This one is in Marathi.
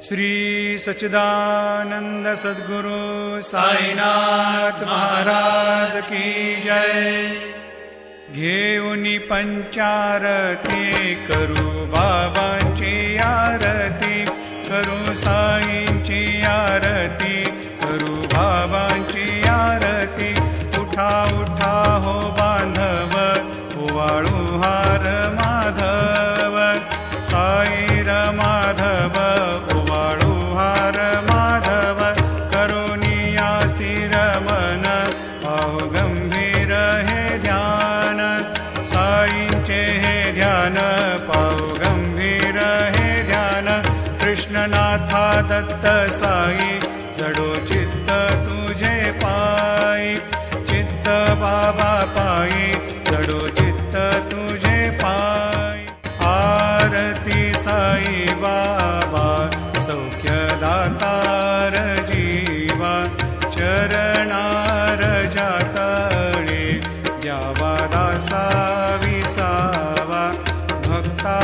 श्री सच्चिदानंद सद्गुरु साईनाथ महाराज की जय। घेऊनी पंचारती करू बाबांची आरती, करू साईंची आरती, करू बाबांची आरती। उठा उठा हो बांधव, ओवाळू हार माधव, साईर माधव ओवाळू हार माधव। करुणिया स्थिर मन, पाहु गंभीर हे ध्यान, साईंचे हे ध्यान, पाहु गंभीर हे ध्यान। कृष्णनाथा दत्त साई, जडो चित्त तुझे पायी, चित्त बाबा पायी, जडो चित्त तुझे पायी। आरती साई बाबा, सौख्यदातार जीवा, चरणार जातळे, द्यावा दासा विसावा, भक्ता